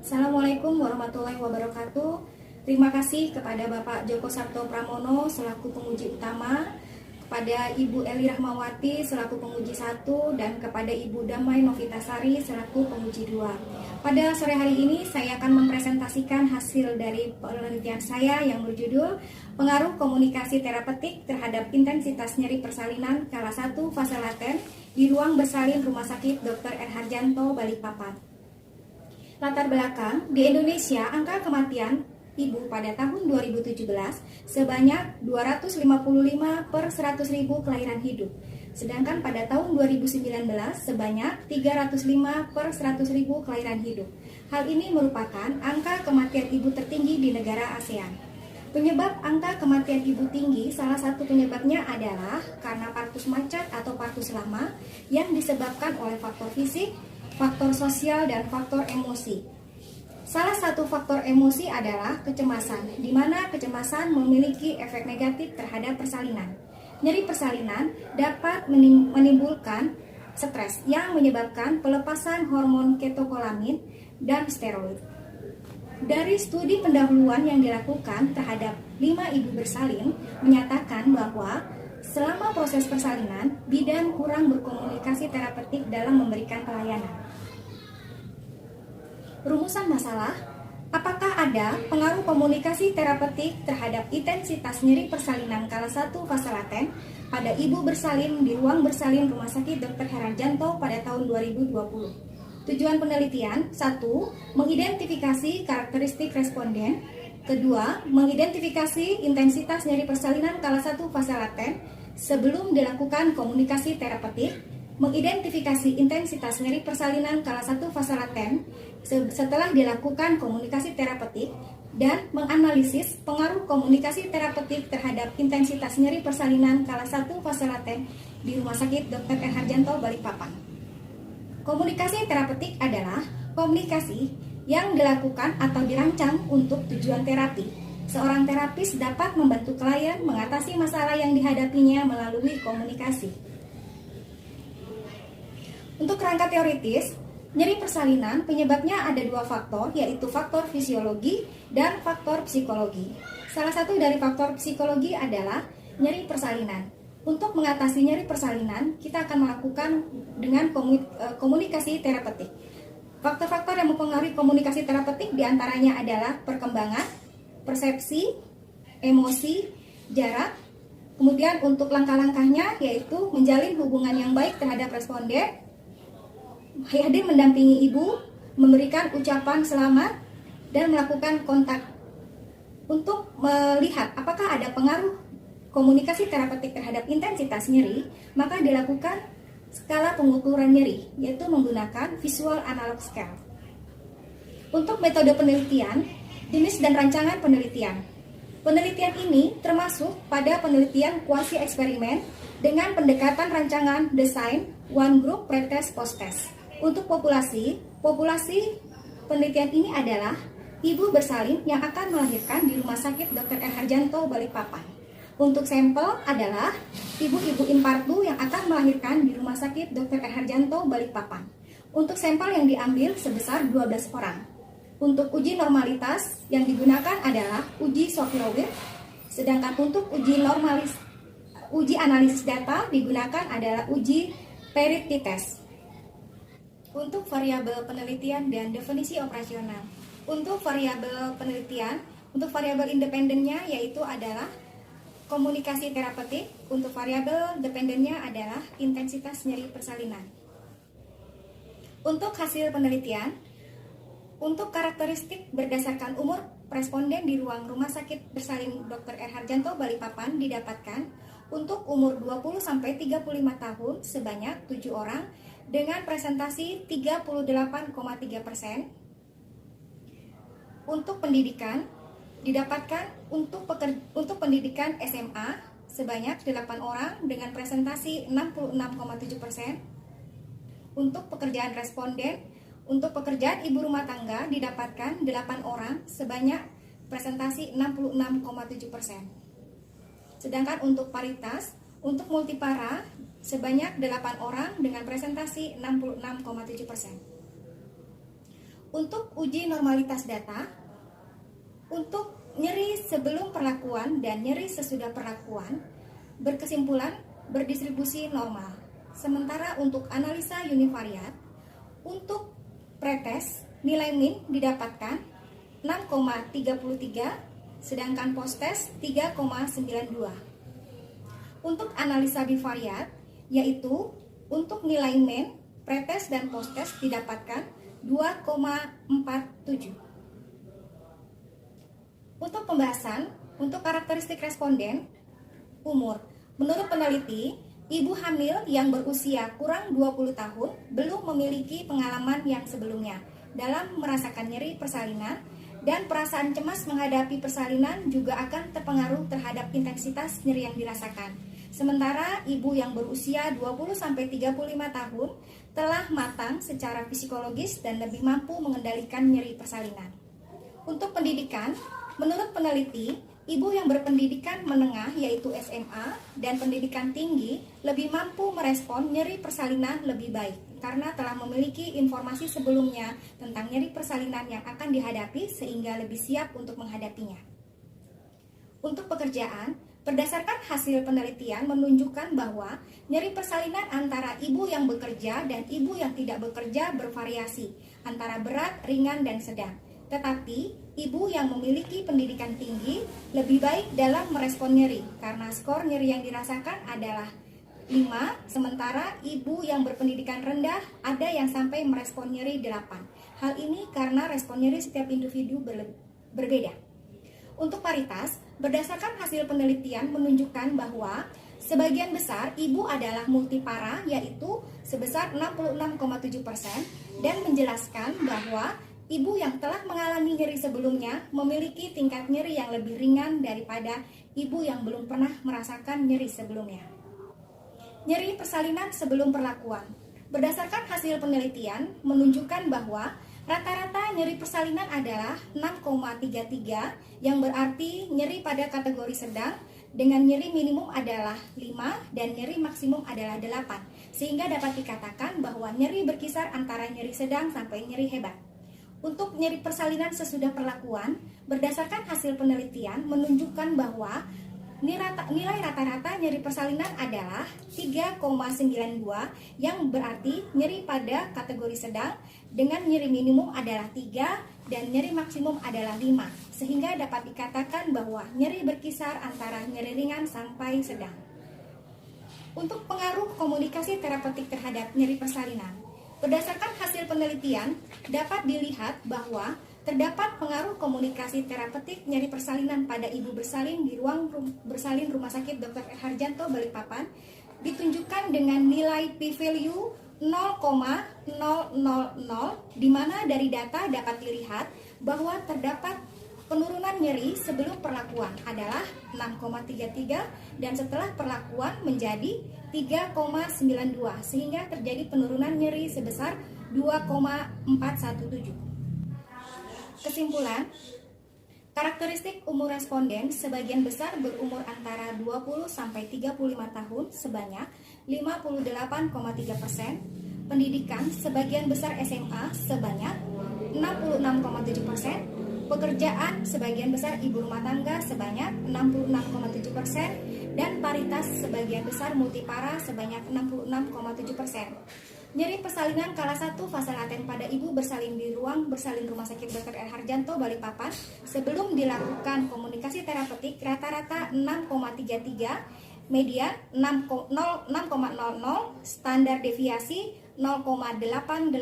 Assalamualaikum warahmatullahi wabarakatuh. Terima kasih kepada Bapak Joko Sabto Pramono selaku penguji utama, kepada Ibu Eli Rahmawati selaku penguji 1, dan kepada Ibu Damai Novitasari selaku penguji 2. Pada sore hari ini saya akan mempresentasikan hasil dari penelitian saya yang berjudul Pengaruh Komunikasi Terapeutik terhadap Intensitas Nyeri Persalinan Kala 1 Fase Laten di Ruang Bersalin Rumah Sakit Dr. R. Harjanto, Balikpapan. Latar belakang, di Indonesia angka kematian ibu pada tahun 2017 sebanyak 255 per 100.000 kelahiran hidup. Sedangkan pada tahun 2019 sebanyak 305 per 100.000 kelahiran hidup. Hal ini merupakan angka kematian ibu tertinggi di negara ASEAN. Penyebab angka kematian ibu tinggi, salah satu penyebabnya adalah karena partus macat atau partus lama yang disebabkan oleh faktor fisik, faktor sosial, dan faktor emosi. Salah satu faktor emosi adalah kecemasan, di mana kecemasan memiliki efek negatif terhadap persalinan. Nyeri persalinan dapat menimbulkan stres yang menyebabkan pelepasan hormon ketokolamin dan steroid. Dari studi pendahuluan yang dilakukan terhadap 5 ibu bersalin menyatakan bahwa selama proses persalinan, bidan kurang berkomunikasi terapeutik dalam memberikan pelayanan. Rumusan masalah, apakah ada pengaruh komunikasi terapeutik terhadap intensitas nyeri persalinan kala 1 fase laten pada ibu bersalin di ruang bersalin Rumah Sakit Dr. R. Harjanto pada tahun 2020? Tujuan penelitian: 1. Mengidentifikasi karakteristik responden. 2. Mengidentifikasi intensitas nyeri persalinan kala 1 fase laten sebelum dilakukan komunikasi terapeutik. Mengidentifikasi intensitas nyeri persalinan kala 1 fase laten setelah dilakukan komunikasi terapeutik, dan menganalisis pengaruh komunikasi terapeutik terhadap intensitas nyeri persalinan kala 1 fase laten di Rumah Sakit Dr. R. Harjanto, Balikpapan. Komunikasi terapeutik adalah komunikasi yang dilakukan atau dirancang untuk tujuan terapi. Seorang terapis dapat membantu klien mengatasi masalah yang dihadapinya melalui komunikasi. Untuk kerangka teoritis, nyeri persalinan penyebabnya ada 2 faktor, yaitu faktor fisiologi dan faktor psikologi. Salah satu dari faktor psikologi adalah nyeri persalinan. Untuk mengatasi nyeri persalinan, kita akan melakukan dengan komunikasi terapeutik. Faktor-faktor yang mempengaruhi komunikasi terapeutik diantaranya adalah perkembangan, persepsi, emosi, jarak. Kemudian untuk langkah-langkahnya yaitu menjalin hubungan yang baik terhadap responden, hadir mendampingi ibu, memberikan ucapan selamat, dan melakukan kontak. Untuk melihat apakah ada pengaruh komunikasi terapeutik terhadap intensitas nyeri, maka dilakukan skala pengukuran nyeri, yaitu menggunakan visual analog scale. Untuk metode penelitian, jenis dan rancangan penelitian. Penelitian ini termasuk pada penelitian kuasi eksperimen dengan pendekatan rancangan desain one group pretest post-test. Untuk populasi penelitian ini adalah ibu bersalin yang akan melahirkan di Rumah Sakit Dr. R. Harjanto, Balikpapan. Untuk sampel adalah ibu-ibu infartu yang akan melahirkan di Rumah Sakit Dr. R. Harjanto, Balikpapan. Untuk sampel yang diambil sebesar 12 orang. Untuk uji normalitas yang digunakan adalah uji Sophia-Wills, sedangkan untuk uji analisis data digunakan adalah uji Peretti test. Untuk variabel penelitian dan definisi operasional. Untuk variabel penelitian, untuk variabel independennya yaitu adalah komunikasi terapeutik. Untuk variabel dependennya adalah intensitas nyeri persalinan. Untuk hasil penelitian, untuk karakteristik berdasarkan umur responden di ruang Rumah Sakit Bersalin Dr. R. Harjanto, Balikpapan didapatkan untuk umur 20-35 tahun sebanyak 7 orang dengan presentasi 38,3%. Untuk pendidikan didapatkan untuk pendidikan SMA sebanyak 8 orang dengan presentasi 66,7%. Untuk pekerjaan responden, untuk pekerjaan ibu rumah tangga didapatkan 8 orang sebanyak presentasi 66,7%. Sedangkan untuk paritas, untuk multipara sebanyak 8 orang dengan presentasi 66,7%. Untuk uji normalitas data, untuk nyeri sebelum perlakuan dan nyeri sesudah perlakuan berkesimpulan berdistribusi normal. Sementara untuk analisa univariat, untuk pretest nilai min didapatkan 6,33, sedangkan post-test 3,92. Untuk analisa bivariat, yaitu untuk nilai min, pretest dan post-test didapatkan 2,47. Untuk pembahasan, untuk karakteristik responden, umur. Menurut peneliti, ibu hamil yang berusia kurang 20 tahun belum memiliki pengalaman yang sebelumnya dalam merasakan nyeri persalinan, dan perasaan cemas menghadapi persalinan juga akan terpengaruh terhadap intensitas nyeri yang dirasakan. Sementara ibu yang berusia 20-35 tahun telah matang secara psikologis dan lebih mampu mengendalikan nyeri persalinan. Untuk pendidikan, menurut peneliti, ibu yang berpendidikan menengah yaitu SMA dan pendidikan tinggi lebih mampu merespon nyeri persalinan lebih baik karena telah memiliki informasi sebelumnya tentang nyeri persalinan yang akan dihadapi sehingga lebih siap untuk menghadapinya. Untuk pekerjaan, berdasarkan hasil penelitian menunjukkan bahwa nyeri persalinan antara ibu yang bekerja dan ibu yang tidak bekerja bervariasi antara berat, ringan, dan sedang. Tetapi, ibu yang memiliki pendidikan tinggi lebih baik dalam merespon nyeri karena skor nyeri yang dirasakan adalah 5, sementara ibu yang berpendidikan rendah ada yang sampai merespon nyeri 8. Hal ini karena respon nyeri setiap individu berbeda. Untuk paritas, berdasarkan hasil penelitian menunjukkan bahwa sebagian besar ibu adalah multipara yaitu sebesar 66,7% dan menjelaskan bahwa ibu yang telah mengalami nyeri sebelumnya memiliki tingkat nyeri yang lebih ringan daripada ibu yang belum pernah merasakan nyeri sebelumnya. Nyeri persalinan sebelum perlakuan. Berdasarkan hasil penelitian menunjukkan bahwa rata-rata nyeri persalinan adalah 6,33 yang berarti nyeri pada kategori sedang dengan nyeri minimum adalah 5 dan nyeri maksimum adalah 8 sehingga dapat dikatakan bahwa nyeri berkisar antara nyeri sedang sampai nyeri hebat. Untuk nyeri persalinan sesudah perlakuan, berdasarkan hasil penelitian menunjukkan bahwa nilai rata-rata nyeri persalinan adalah 3,92 yang berarti nyeri pada kategori sedang dengan nyeri minimum adalah 3 dan nyeri maksimum adalah 5 sehingga dapat dikatakan bahwa nyeri berkisar antara nyeri ringan sampai sedang. Untuk pengaruh komunikasi terapeutik terhadap nyeri persalinan, berdasarkan hasil penelitian dapat dilihat bahwa terdapat pengaruh komunikasi terapeutik nyeri persalinan pada ibu bersalin di ruang bersalin Rumah Sakit Dr. R. Harjanto, Balikpapan ditunjukkan dengan nilai p-value 0,000 di mana dari data dapat dilihat bahwa terdapat penurunan nyeri sebelum perlakuan adalah 6,33 dan setelah perlakuan menjadi 3,92 sehingga terjadi penurunan nyeri sebesar 2,417. Kesimpulan, karakteristik umur responden sebagian besar berumur antara 20-35 tahun sebanyak 58,3%, pendidikan sebagian besar SMA sebanyak 66,7%, pekerjaan sebagian besar ibu rumah tangga sebanyak 66,7%, dan paritas sebagian besar multipara sebanyak 66,7%. Nyeri persalinan kala 1 fase laten pada ibu bersalin di ruang bersalin Rumah Sakit Dr. R. Harjanto, Balikpapan sebelum dilakukan komunikasi terapeutik rata-rata 6,33, median 6,00, standar deviasi 0,888,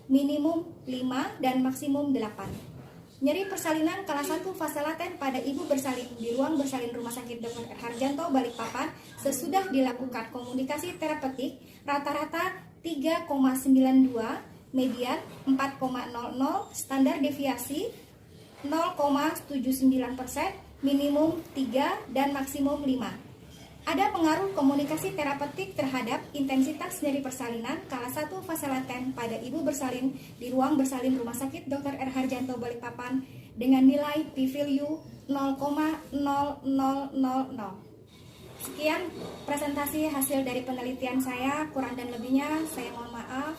minimum 5 dan maksimum 8. Nyeri persalinan kala 1 fase laten pada ibu bersalin di ruang bersalin Rumah Sakit Dr. R. Harjanto, Balikpapan sesudah dilakukan komunikasi terapeutik rata-rata 3,92, median 4,00, standar deviasi 0,79%, minimum 3 dan maksimum 5. Ada pengaruh komunikasi terapeutik terhadap intensitas nyeri persalinan kala 1 fase laten pada ibu bersalin di ruang bersalin Rumah Sakit Dr. R. Harjanto, Balikpapan dengan nilai p-value 0,0000. Sekian presentasi hasil dari penelitian saya, kurang dan lebihnya saya mohon maaf.